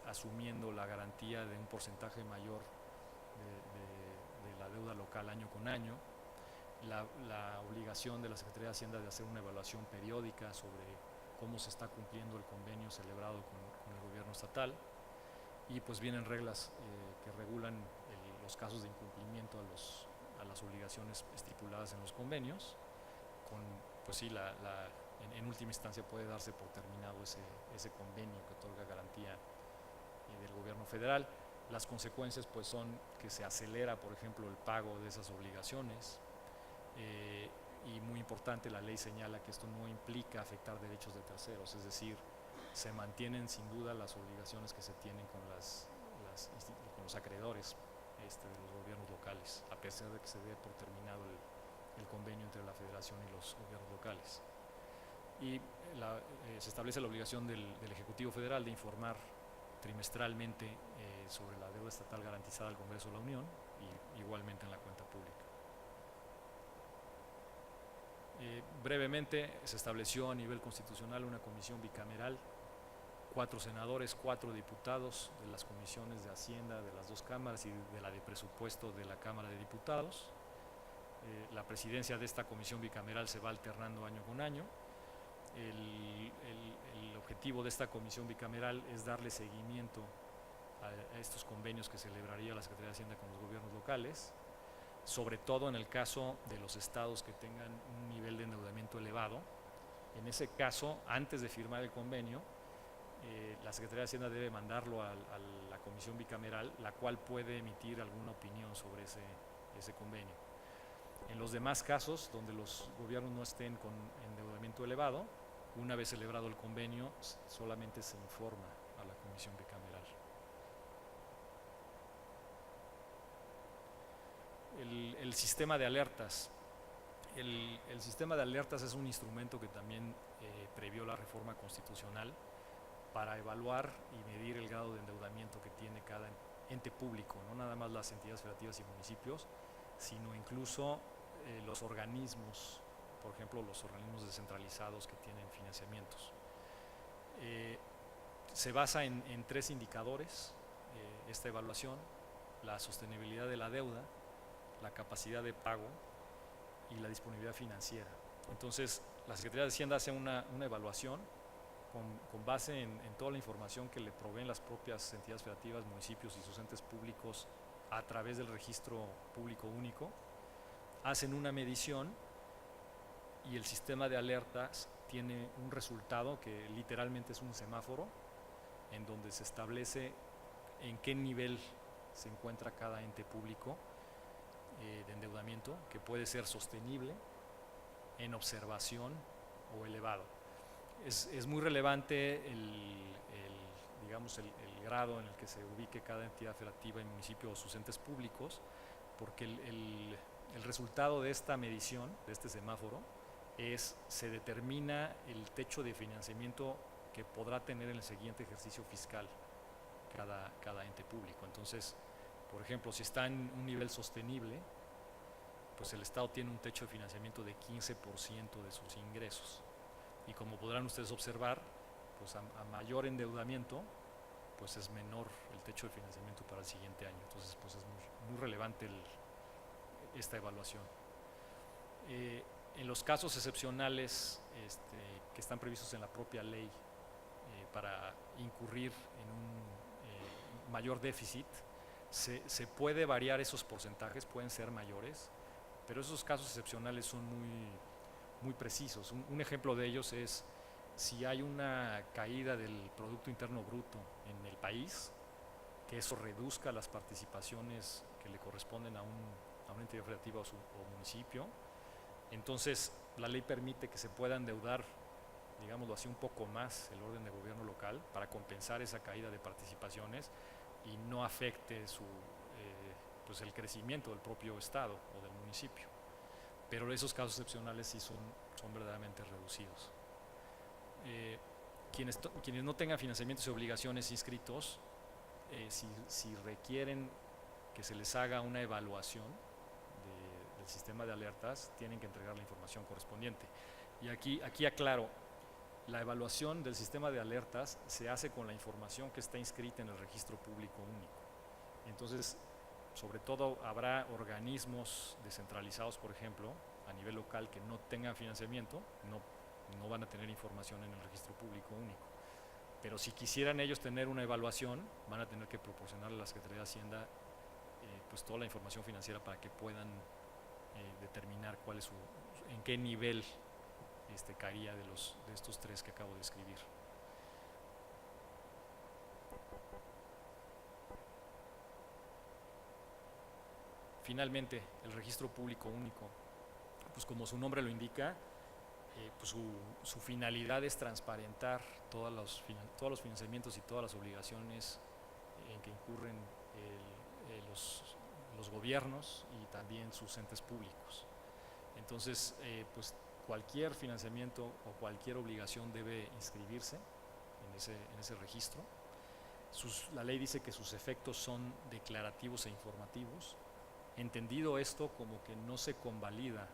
A: asumiendo la garantía de un porcentaje mayor de la deuda local año con año. La obligación de la Secretaría de Hacienda de hacer una evaluación periódica sobre cómo se está cumpliendo el convenio celebrado con el gobierno estatal, y pues vienen reglas que regulan los casos de incumplimiento a las obligaciones estipuladas en los convenios. Pues sí, en última instancia puede darse por terminado ese convenio que otorga garantía del gobierno federal. Las consecuencias pues son que se acelera, por ejemplo, el pago de esas obligaciones, y muy importante, la ley señala que esto no implica afectar derechos de terceros, es decir, se mantienen sin duda las obligaciones que se tienen con los acreedores de los gobiernos locales, a pesar de que se dé por terminado el convenio entre la Federación y los gobiernos locales. Y se establece la obligación del Ejecutivo Federal de informar trimestralmente sobre la deuda estatal garantizada al Congreso de la Unión, y igualmente en la cuenta pública. Brevemente, se estableció a nivel constitucional una comisión bicameral, 4 senadores, 4 diputados de las comisiones de Hacienda de las dos cámaras y de la de presupuesto de la Cámara de Diputados. La presidencia de esta comisión bicameral se va alternando año con año. El objetivo de esta comisión bicameral es darle seguimiento a estos convenios que celebraría la Secretaría de Hacienda con los gobiernos locales, sobre todo en el caso de los estados que tengan un nivel de endeudamiento elevado. En ese caso, antes de firmar el convenio, la Secretaría de Hacienda debe mandarlo a la comisión bicameral, la cual puede emitir alguna opinión sobre ese convenio. En los demás casos, donde los gobiernos no estén con endeudamiento elevado, una vez celebrado el convenio, solamente se informa a la comisión bicameral. El sistema de alertas. El sistema de alertas es un instrumento que también previó la reforma constitucional para evaluar y medir el grado de endeudamiento que tiene cada ente público, no nada más las entidades federativas y municipios, sino incluso los organismos, por ejemplo, los organismos descentralizados que tienen financiamientos. Se basa en 3 indicadores esta evaluación: la sostenibilidad de la deuda, la capacidad de pago y la disponibilidad financiera. Entonces, la Secretaría de Hacienda hace una evaluación con base en toda la información que le proveen las propias entidades federativas, municipios y sus entes públicos a través del registro público único. Hacen una medición y el sistema de alertas tiene un resultado que literalmente es un semáforo, en donde se establece en qué nivel se encuentra cada ente público de endeudamiento, que puede ser sostenible, en observación o elevado. Es muy relevante digamos el grado en el que se ubique cada entidad federativa y municipio o sus entes públicos, porque el resultado de esta medición, de este semáforo, se determina el techo de financiamiento que podrá tener en el siguiente ejercicio fiscal cada ente público. Entonces, por ejemplo, si está en un nivel sostenible, pues el Estado tiene un techo de financiamiento de 15% de sus ingresos. Y como podrán ustedes observar, pues a mayor endeudamiento, pues es menor el techo de financiamiento para el siguiente año. Entonces, pues es muy relevante esta evaluación. En los casos excepcionales que están previstos en la propia ley para incurrir en un mayor déficit, se puede variar esos porcentajes, pueden ser mayores, pero esos casos excepcionales son muy precisos. Un ejemplo de ellos es si hay una caída del Producto Interno Bruto en el país, que eso reduzca las participaciones que le corresponden a un a una entidad federativa o municipio. Entonces, la ley permite que se pueda endeudar, digámoslo así, un poco más el orden de gobierno local para compensar esa caída de participaciones y no afecte pues el crecimiento del propio estado o del municipio. Pero esos casos excepcionales sí son verdaderamente reducidos. Quienes no tengan financiamientos y obligaciones inscritos, si requieren que se les haga una evaluación del sistema de alertas, tienen que entregar la información correspondiente. Y aquí aclaro, la evaluación del sistema de alertas se hace con la información que está inscrita en el registro público único. Entonces, sobre todo habrá organismos descentralizados, por ejemplo, a nivel local que no tengan financiamiento, no van a tener información en el registro público único. Pero si quisieran ellos tener una evaluación, van a tener que proporcionarle a la Secretaría de Hacienda pues toda la información financiera para que puedan determinar en qué nivel caería de estos tres que acabo de describir. Finalmente, el registro público único, pues como su nombre lo indica, pues su finalidad es transparentar todos los financiamientos y todas las obligaciones en que incurren los gobiernos y también sus entes públicos. Entonces, pues cualquier financiamiento o cualquier obligación debe inscribirse en ese registro. La ley dice que sus efectos son declarativos e informativos. Entendido esto como que no se convalida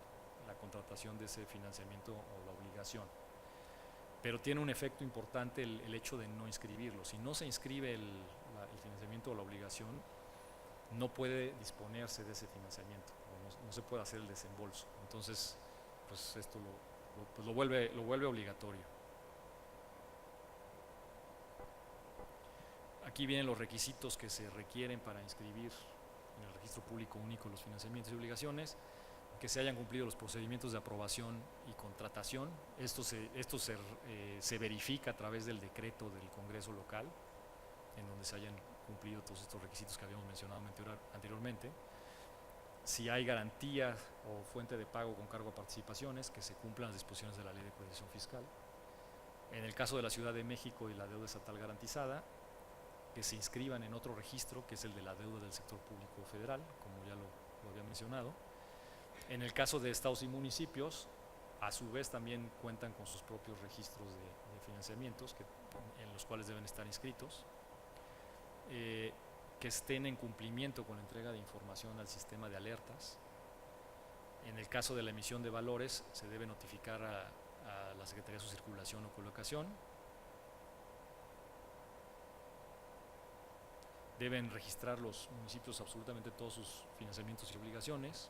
A: la contratación de ese financiamiento o la obligación, pero tiene un efecto importante el hecho de no inscribirlo. Si no se inscribe el financiamiento o la obligación, no puede disponerse de ese financiamiento, no se puede hacer el desembolso. Entonces, pues esto lo vuelve obligatorio. Aquí vienen los requisitos que se requieren para inscribir en el registro público único los financiamientos y obligaciones: que se hayan cumplido los procedimientos de aprobación y contratación. Esto se verifica a través del decreto del Congreso local, en donde se hayan cumplido todos estos requisitos que habíamos mencionado anteriormente. Si hay garantía o fuente de pago con cargo a participaciones, que se cumplan las disposiciones de la Ley de Coordinación Fiscal. En el caso de la Ciudad de México y la deuda estatal garantizada, que se inscriban en otro registro, que es el de la deuda del sector público federal, como ya lo había mencionado. En el caso de estados y municipios, a su vez también cuentan con sus propios registros de financiamientos en los cuales deben estar inscritos. Que estén en cumplimiento con la entrega de información al sistema de alertas. En el caso de la emisión de valores, se debe notificar a la Secretaría de su circulación o colocación. Deben registrar los municipios absolutamente todos sus financiamientos y obligaciones.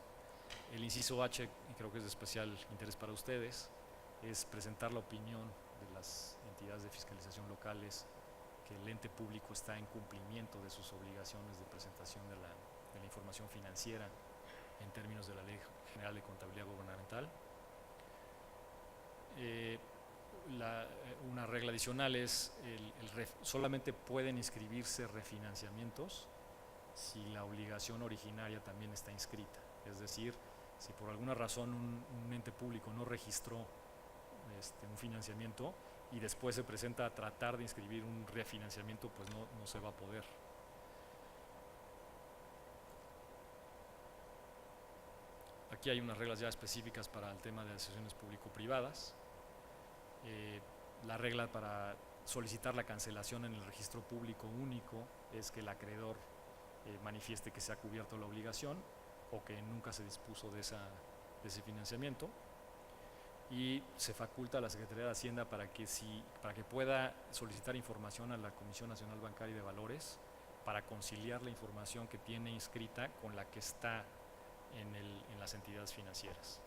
A: El inciso H, y creo que es de especial interés para ustedes, es presentar la opinión de las entidades de fiscalización locales que el ente público está en cumplimiento de sus obligaciones de presentación de la información financiera en términos de la Ley General de Contabilidad Gubernamental. Una regla adicional es solamente pueden inscribirse refinanciamientos si la obligación originaria también está inscrita. Es decir, si por alguna razón un ente público no registró un financiamiento y después se presenta a tratar de inscribir un refinanciamiento, pues no se va a poder. Aquí hay unas reglas ya específicas para el tema de asociaciones público-privadas. La regla para solicitar la cancelación en el registro público único es que el acreedor manifieste que se ha cubierto la obligación o que nunca se dispuso de ese financiamiento, y se faculta a la Secretaría de Hacienda para que pueda solicitar información a la Comisión Nacional Bancaria y de Valores para conciliar la información que tiene inscrita con la que está en las entidades financieras.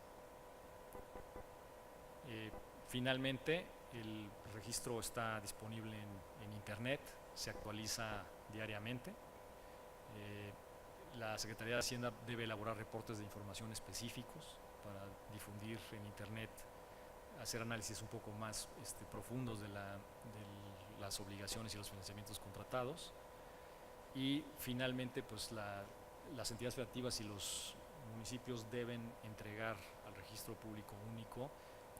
A: Finalmente, el registro está disponible en internet, se actualiza diariamente. La Secretaría de Hacienda debe elaborar reportes de información específicos para difundir en internet, hacer análisis un poco más profundos de las obligaciones y los financiamientos contratados. Y finalmente, pues las entidades federativas y los municipios deben entregar al registro público único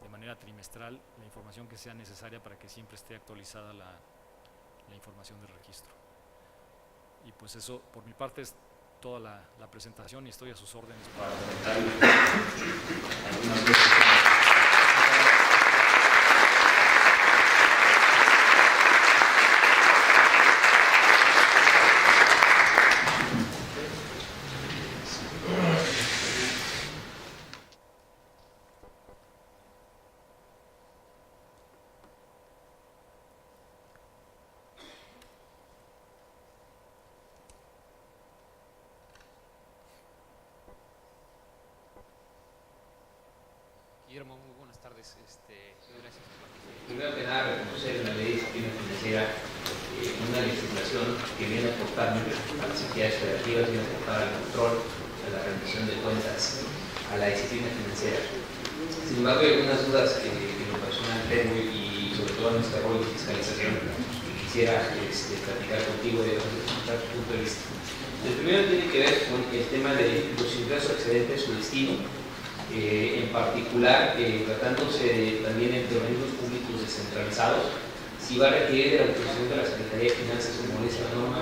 A: de manera trimestral la información que sea necesaria para que siempre esté actualizada la información del registro. Y pues eso, por mi parte, es toda la presentación y estoy a sus órdenes para comentar algunas cosas.
B: Guillermo, muy buenas tardes. Gracias por participar.
C: Primero que nada, reconocer la ley de disciplina financiera una legislación que viene a aportar a las entidades federativas, viene a aportar al control, a la rendición de cuentas, a la disciplina financiera. Sin embargo, hay algunas dudas que en lo personal tengo y sobre todo en este rol de fiscalización que quisiera platicar contigo de escuchar tu punto de vista. El primero tiene que ver con el tema de los ingresos excedentes, su destino. En particular, tratándose también entre organismos públicos descentralizados, si va a requerir de la autorización de la Secretaría de Finanzas, como dice la norma,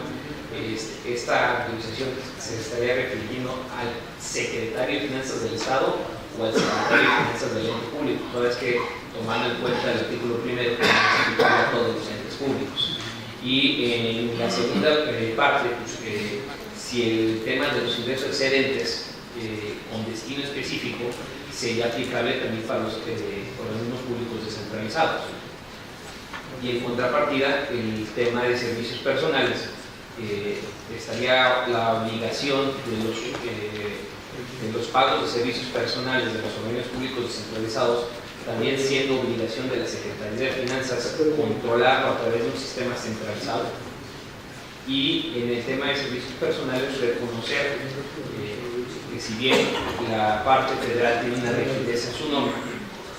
C: esta autorización se estaría refiriendo al Secretario de Finanzas del Estado o al Secretario de Finanzas del ente público, toda vez que tomando en cuenta el artículo primero que se aplica a todos los entes públicos. Y en la segunda parte, pues, si el tema de los ingresos excedentes con destino específico sería aplicable también para los organismos públicos descentralizados. Y en contrapartida, el tema de servicios personales, estaría la obligación de los pagos de servicios personales de los organismos públicos descentralizados, también siendo obligación de la Secretaría de Finanzas controlarlo a través de un sistema centralizado. Y en el tema de servicios personales, reconocer que si bien la parte federal tiene una rigidez en su nombre,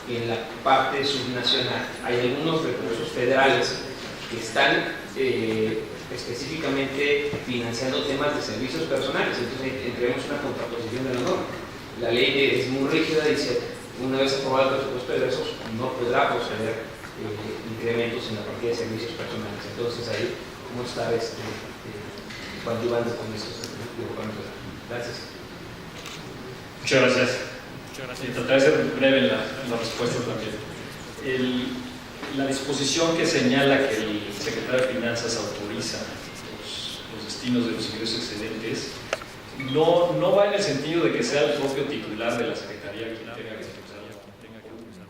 C: en la parte subnacional hay algunos recursos federales que están específicamente financiando temas de servicios personales. Entonces entremos una contraposición de la norma. La ley es muy rígida, dice una vez aprobado el presupuesto de egresos no podrá proceder incrementos en la partida de servicios personales. Entonces ahí, ¿cómo está coadyuvando con eso? Gracias.
D: Muchas gracias. Y trataré de ser breve en la respuesta también. La disposición que señala que el secretario de Finanzas autoriza los destinos de los ingresos excedentes no va en el sentido de que sea el propio titular de la Secretaría quien tenga que autorizar.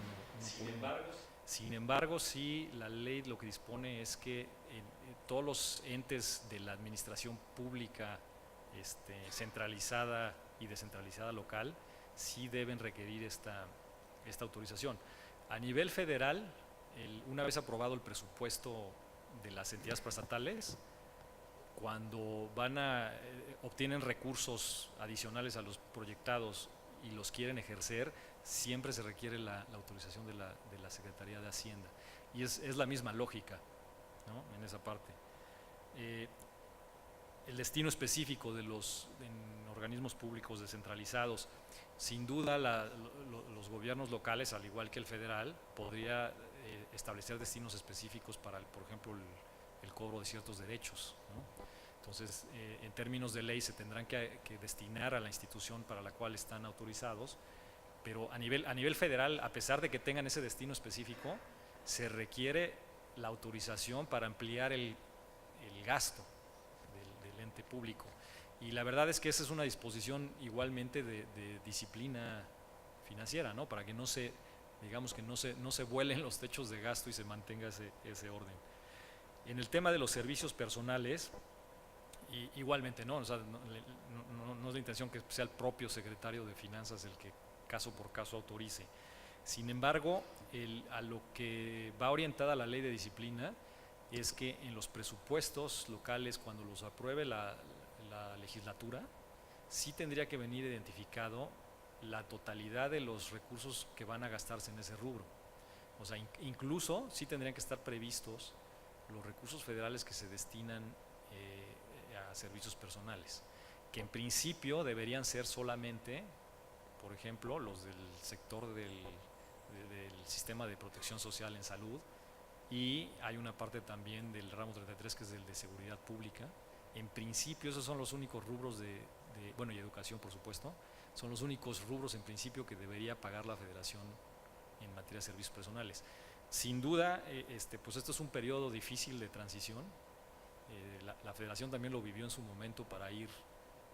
A: Sin embargo, sí, la ley lo que dispone es que todos los entes de la administración pública centralizada y descentralizada local sí deben requerir esta autorización. A nivel federal, una vez aprobado el presupuesto de las entidades prestatales, cuando obtienen recursos adicionales a los proyectados y los quieren ejercer, siempre se requiere la autorización de la Secretaría de Hacienda. Y es la misma lógica, ¿no?, en esa parte. El destino específico de los organismos públicos descentralizados, sin duda los gobiernos locales, al igual que el federal, podría establecer destinos específicos para, por ejemplo, el cobro de ciertos derechos, ¿no? Entonces, en términos de ley se tendrán que destinar a la institución para la cual están autorizados, pero a nivel federal, a pesar de que tengan ese destino específico, se requiere la autorización para ampliar el gasto del ente público. Y la verdad es que esa es una disposición igualmente de disciplina financiera, ¿no?, para que digamos que no se vuelen los techos de gasto y se mantenga ese orden. En el tema de los servicios personales, igualmente, ¿no? O sea, no es la intención que sea el propio secretario de Finanzas el que caso por caso autorice. Sin embargo, a lo que va orientada la ley de disciplina es que en los presupuestos locales, cuando los apruebe la legislatura, sí tendría que venir identificado la totalidad de los recursos que van a gastarse en ese rubro. O sea, incluso sí tendrían que estar previstos los recursos federales que se destinan a servicios personales. que en principio deberían ser solamente, por ejemplo, los del sector del sistema de protección social en salud, y hay una parte también del ramo 33 que es el de seguridad pública. En principio esos son los únicos rubros bueno, y educación por supuesto, son los únicos rubros en principio que debería pagar la Federación en materia de servicios personales. Sin duda, pues esto es un periodo difícil de transición. La Federación también lo vivió en su momento para ir,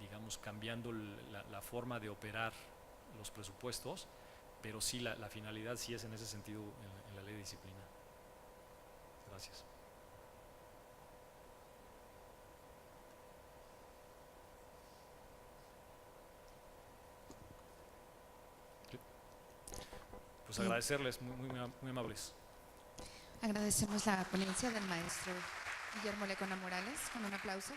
A: digamos, cambiando la forma de operar los presupuestos, pero sí, la finalidad sí es en ese sentido en la ley de disciplina. Gracias. Pues agradecerles, muy amables.
E: Agradecemos la ponencia del maestro Guillermo Lecona Morales con un aplauso.